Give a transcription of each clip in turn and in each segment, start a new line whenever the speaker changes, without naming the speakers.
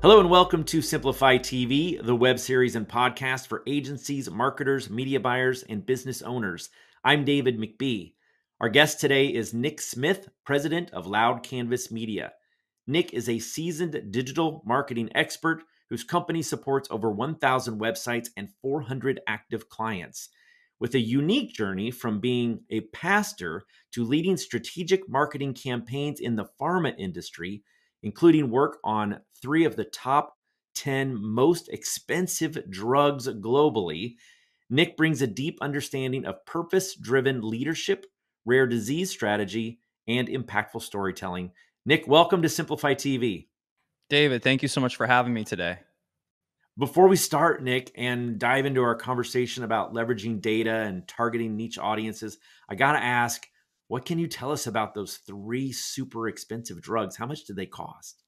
Hello and welcome to Simplify TV, the web series and podcast for agencies, marketers, media buyers, and business owners. I'm David McBee. Our guest today is Nick Smith, president of Loud Canvas Media. Nick is a seasoned digital marketing expert whose company supports over 1,000 websites and 400 active clients. With a unique journey from being a pastor to leading strategic marketing campaigns in the pharma industry, including work on 3 of the top 10 most expensive drugs globally, Nick brings a deep understanding of purpose-driven leadership, rare disease strategy, and impactful storytelling. Nick, welcome to Simplify TV.
David, thank you so much for having me today.
Before we start, Nick, and dive into our conversation about leveraging data and targeting niche audiences, I got to ask, what can you tell us about those 3 super expensive drugs? How much did they cost?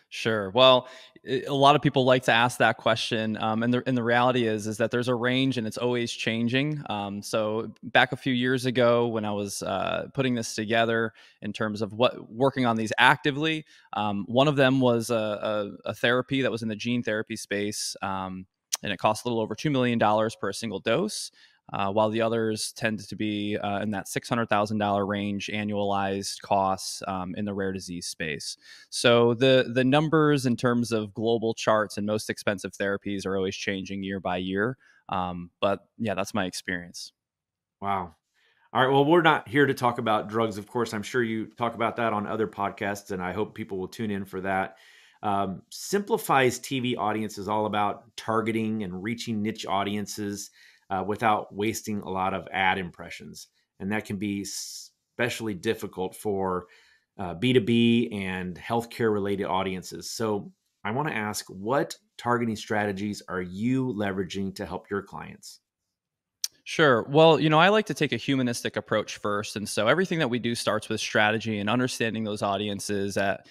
Sure. Well, a lot of people like to ask that question, and the reality is that there's a range and it's always changing. So back a few years ago, when I was putting this together in terms of what working on these actively, one of them was a therapy that was in the gene therapy space, and it cost a little over $2 million per single dose. While the others tend to be in that $600,000 range annualized costs in the rare disease space. So the numbers in terms of global charts and most expensive therapies are always changing year by year. But yeah, that's my experience.
Wow. All right. Well, we're not here to talk about drugs, of course. I'm sure you talk about that on other podcasts, and I hope people will tune in for that. Simplify's TV audience is all about targeting and reaching niche audiences without wasting a lot of ad impressions. And that can be especially difficult for B2B and healthcare related audiences. So I want to ask, what targeting strategies are you leveraging to help your clients?
Sure. Well, I like to take a humanistic approach first. And so everything that we do starts with strategy and understanding those audiences at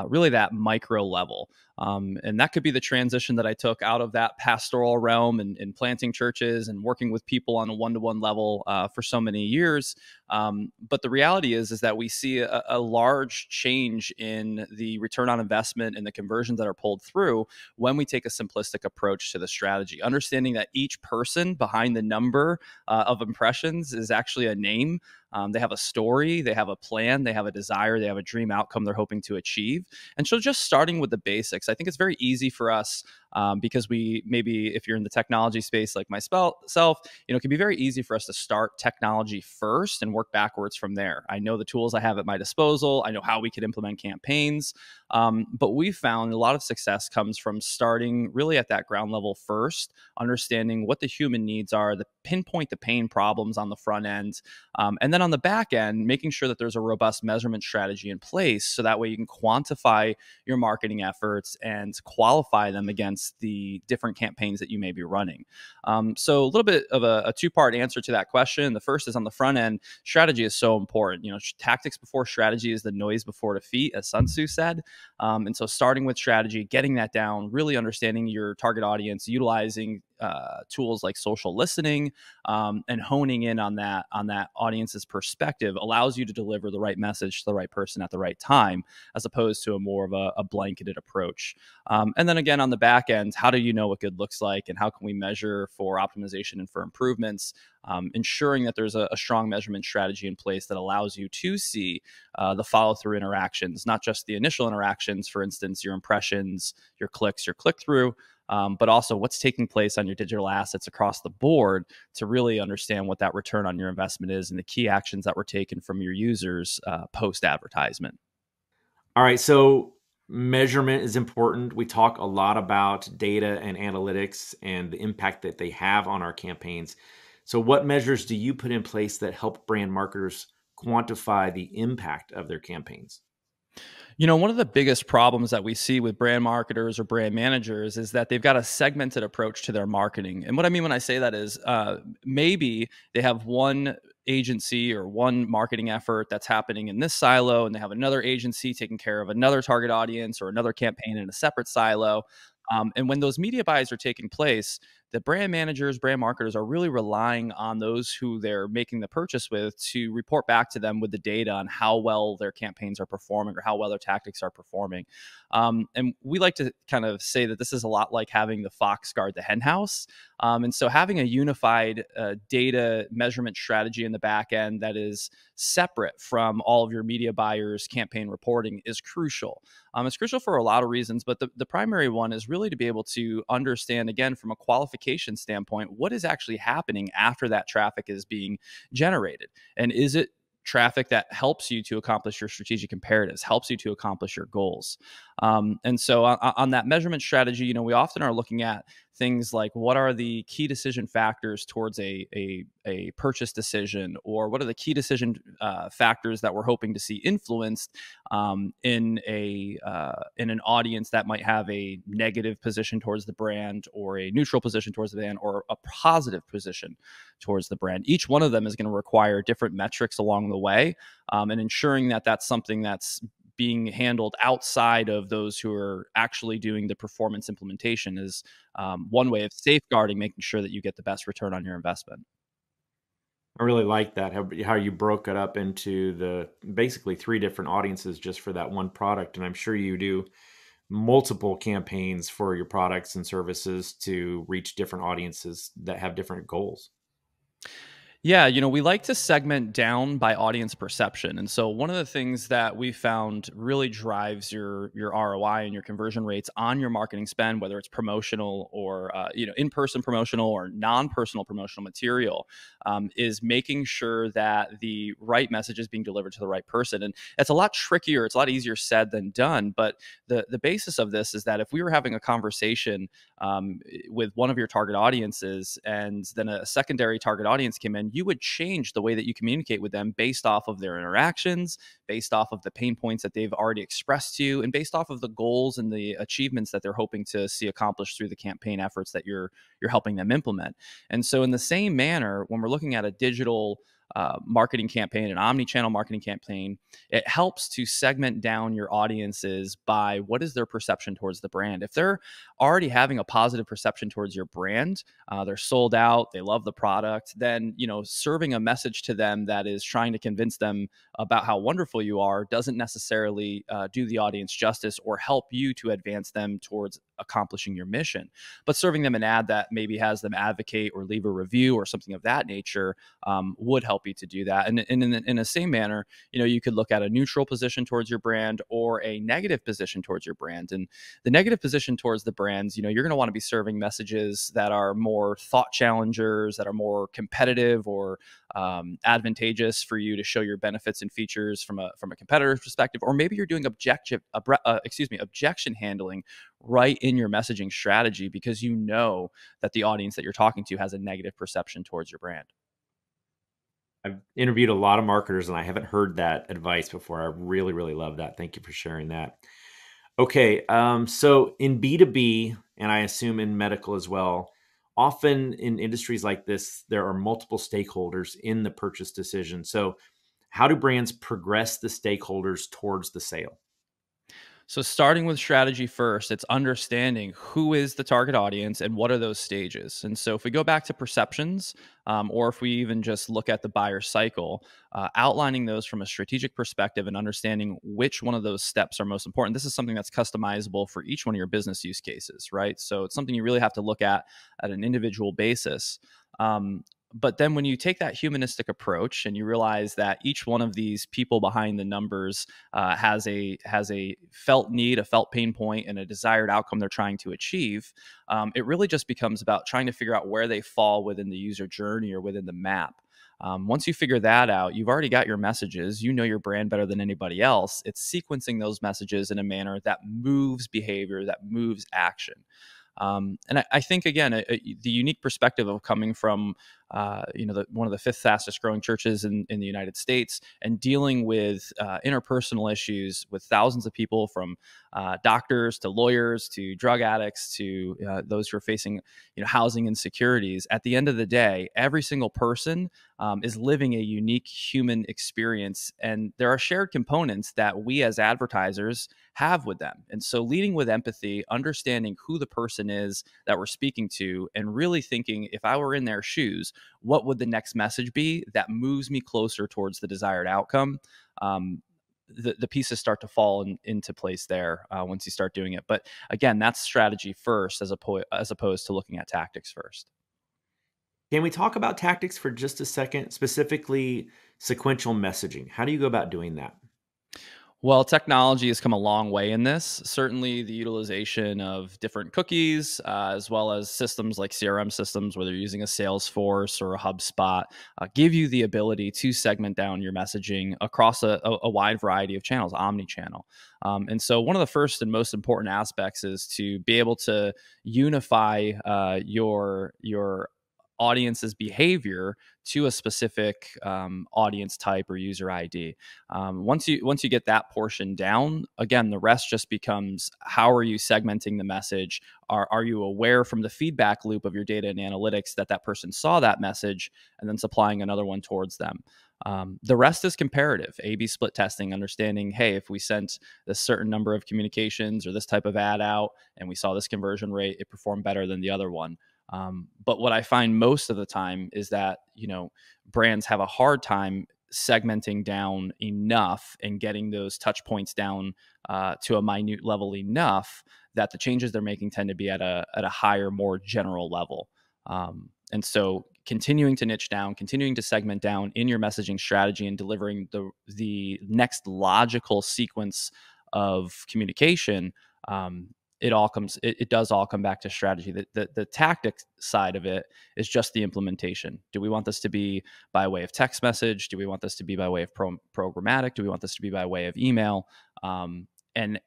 really that micro level. And that could be the transition that I took out of that pastoral realm and planting churches and working with people on a one-to-one level for so many years. But the reality is that we see a large change in the return on investment and the conversions that are pulled through when we take a simplistic approach to the strategy, understanding that each person behind the number of impressions is actually a name. They have a story, they have a plan, they have a desire, they have a dream outcome they're hoping to achieve. And so just starting with the basics, I think it's very easy for us because we maybe if you're in the technology space like myself, it can be very easy for us to start technology first and work backwards from there. I know the tools I have at my disposal. I know how we could implement campaigns. But we found a lot of success comes from starting really at that ground level first, understanding what the human needs are, the pinpoint the pain problems on the front end, and then on the back end, making sure that there's a robust measurement strategy in place so that way you can quantify your marketing efforts and qualify them against the different campaigns that you may be running. So a little bit of a two-part answer to that question. The first is on the front end, strategy is so important. Tactics before strategy is the noise before defeat, as Sun Tzu said. And so starting with strategy, getting that down, really understanding your target audience, utilizing tools like social listening, and honing in on that audience's perspective allows you to deliver the right message to the right person at the right time, as opposed to a more of a blanketed approach. And then again, on the back end, how do you know what good looks like, and how can we measure for optimization and for improvements? Ensuring that there's a strong measurement strategy in place that allows you to see the follow-through interactions, not just the initial interactions, for instance, your impressions, your clicks, your click-through, but also what's taking place on your digital assets across the board to really understand what that return on your investment is and the key actions that were taken from your users post-advertisement.
All right, so measurement is important. We talk a lot about data and analytics and the impact that they have on our campaigns. So, what measures do you put in place that help brand marketers quantify the impact of their campaigns?
One of the biggest problems that we see with brand marketers or brand managers is that they've got a segmented approach to their marketing. And what I mean when I say that is maybe they have one agency or one marketing effort that's happening in this silo, and they have another agency taking care of another target audience or another campaign in a separate silo. And when those media buys are taking place, the brand managers, brand marketers are really relying on those who they're making the purchase with to report back to them with the data on how well their campaigns are performing or how well their tactics are performing. And we like to kind of say that this is a lot like having the fox guard the hen house. And so having a unified data measurement strategy in the back end that is separate from all of your media buyers' campaign reporting is crucial. It's crucial for a lot of reasons, but the primary one is really to be able to understand, again, from a qualification standpoint, what is actually happening after that traffic is being generated. And is it traffic that helps you to accomplish your strategic imperatives, helps you to accomplish your goals? And so on that measurement strategy, we often are looking at things like what are the key decision factors towards a purchase decision, or what are the key decision factors that we're hoping to see influenced in an audience that might have a negative position towards the brand, or a neutral position towards the brand, or a positive position towards the brand. Each one of them is going to require different metrics along the way, and ensuring that that's something that's being handled outside of those who are actually doing the performance implementation is one way of safeguarding, making sure that you get the best return on your investment.
I really like that, how you broke it up into the basically three different audiences just for that one product. And I'm sure you do multiple campaigns for your products and services to reach different audiences that have different goals.
Yeah, we like to segment down by audience perception. And so one of the things that we found really drives your ROI and your conversion rates on your marketing spend, whether it's promotional or in-person promotional or non-personal promotional material, is making sure that the right message is being delivered to the right person. And it's a lot trickier, it's a lot easier said than done. But the basis of this is that if we were having a conversation with one of your target audiences, and then a secondary target audience came in, you would change the way that you communicate with them based off of their interactions, based off of the pain points that they've already expressed to you, and based off of the goals and the achievements that they're hoping to see accomplished through the campaign efforts that you're helping them implement. And so in the same manner, when we're looking at a digital marketing campaign, an omni-channel marketing campaign, it helps to segment down your audiences by what is their perception towards the brand. If they're already having a positive perception towards your brand, they're sold out, they love the product, then serving a message to them that is trying to convince them about how wonderful you are doesn't necessarily do the audience justice or help you to advance them towards accomplishing your mission. But serving them an ad that maybe has them advocate or leave a review or something of that nature would help you to do that. And in the same manner, you could look at a neutral position towards your brand or a negative position towards your brand. And the negative position towards the brands, you're going to want to be serving messages that are more thought challengers, that are more competitive or advantageous for you to show your benefits and features from a competitor's perspective. Or maybe you're doing objection handling right in your messaging strategy because you know that the audience that you're talking to has a negative perception towards your brand.
I've interviewed a lot of marketers and I haven't heard that advice before. I really, really love that. Thank you for sharing that. Okay, so in B2B, and I assume in medical as well, often in industries like this, there are multiple stakeholders in the purchase decision. So how do brands progress the stakeholders towards the sale?
So starting with strategy first, it's understanding who is the target audience and what are those stages. And so if we go back to perceptions, or if we even just look at the buyer cycle, outlining those from a strategic perspective and understanding which one of those steps are most important. This is something that's customizable for each one of your business use cases, right? So it's something you really have to look at an individual basis. But then when you take that humanistic approach and you realize that each one of these people behind the numbers has a felt need, a felt pain point, and a desired outcome they're trying to achieve, it really just becomes about trying to figure out where they fall within the user journey or within the map. Once you figure that out, you've already got your messages. You know your brand better than anybody else. It's sequencing those messages in a manner that moves behavior, that moves action. And I think, again, the unique perspective of coming from one of the fifth fastest growing churches in the United States, and dealing with interpersonal issues with thousands of people, from doctors to lawyers to drug addicts to those who are facing housing insecurities. At the end of the day, every single person is living a unique human experience, and there are shared components that we as advertisers have with them. And so leading with empathy, understanding who the person is that we're speaking to, and really thinking, if I were in their shoes, what would the next message be that moves me closer towards the desired outcome? The pieces start to fall into place there once you start doing it. But again, that's strategy first, as opposed to looking at tactics first.
Can we talk about tactics for just a second, specifically sequential messaging? How do you go about doing that?
Well, technology has come a long way in this. Certainly, the utilization of different cookies, as well as systems like CRM systems, whether you're using a Salesforce or a HubSpot, give you the ability to segment down your messaging across a wide variety of channels, omni-channel. And so one of the first and most important aspects is to be able to unify your audience's behavior to a specific audience type or user ID. Once you get that portion down, again, the rest just becomes, how are you segmenting the message? Are you aware from the feedback loop of your data and analytics that person saw that message, and then supplying another one towards them? The rest is comparative, A/B split testing, understanding, hey, if we sent this certain number of communications or this type of ad out and we saw this conversion rate, it performed better than the other one. But what I find most of the time is that, brands have a hard time segmenting down enough and getting those touch points down to a minute level enough that the changes they're making tend to be at a higher, more general level. And so continuing to niche down, continuing to segment down in your messaging strategy, and delivering the next logical sequence of communication, it does all come back to strategy. The tactic side of it is just the implementation. Do we want this to be by way of text message? Do we want this to be by way of programmatic? Do we want this to be by way of email? And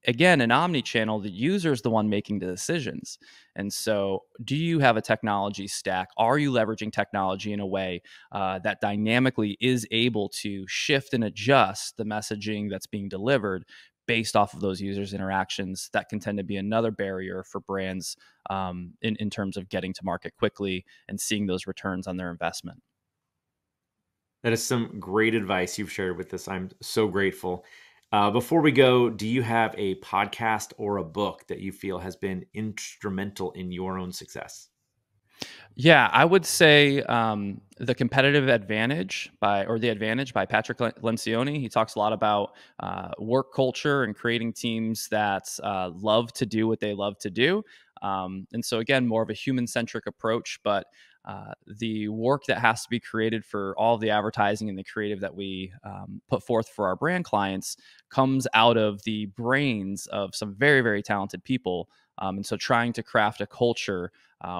again, an omni-channel, the user is the one making the decisions. And so do you have a technology stack? Are you leveraging technology in a way that dynamically is able to shift and adjust the messaging that's being delivered based off of those users' interactions? That can tend to be another barrier for brands in terms of getting to market quickly and seeing those returns on their investment.
That is some great advice you've shared with us. I'm so grateful. Before we go, do you have a podcast or a book that you feel has been instrumental in your own success?
Yeah, I would say The Competitive Advantage The Advantage by Patrick Lencioni. He talks a lot about work culture and creating teams that love to do what they love to do. And so again, more of a human-centric approach, but the work that has to be created for all of the advertising and the creative that we put forth for our brand clients comes out of the brains of some very, very talented people. And so trying to craft a culture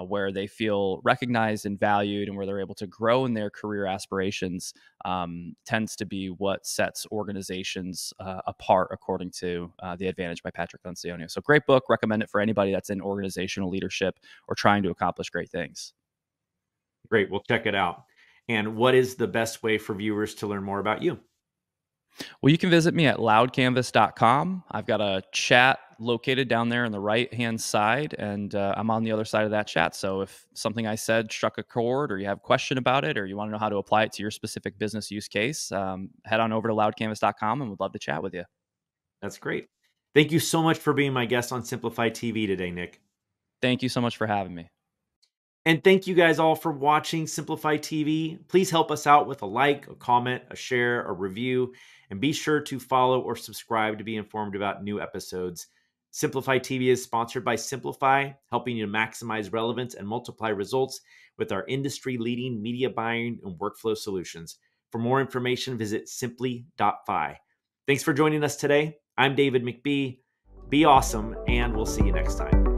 where they feel recognized and valued, and where they're able to grow in their career aspirations tends to be what sets organizations apart, according to The Advantage by Patrick Lencioni. So great book. Recommend it for anybody that's in organizational leadership or trying to accomplish great things.
Great. We'll check it out. And what is the best way for viewers to learn more about you?
Well, you can visit me at loudcanvas.com. I've got a chat located down there on the right-hand side, and I'm on the other side of that chat. So if something I said struck a chord, or you have a question about it, or you want to know how to apply it to your specific business use case, head on over to loudcanvas.com, and we'd love to chat with you.
That's great. Thank you so much for being my guest on Simplify TV today, Nick.
Thank you so much for having me.
And thank you guys all for watching Simplify TV. Please help us out with a like, a comment, a share, a review, and be sure to follow or subscribe to be informed about new episodes. Simplify TV is sponsored by Simplify, helping you to maximize relevance and multiply results with our industry-leading media buying and workflow solutions. For more information, visit simply.fi. Thanks for joining us today. I'm David McBee. Be awesome, and we'll see you next time.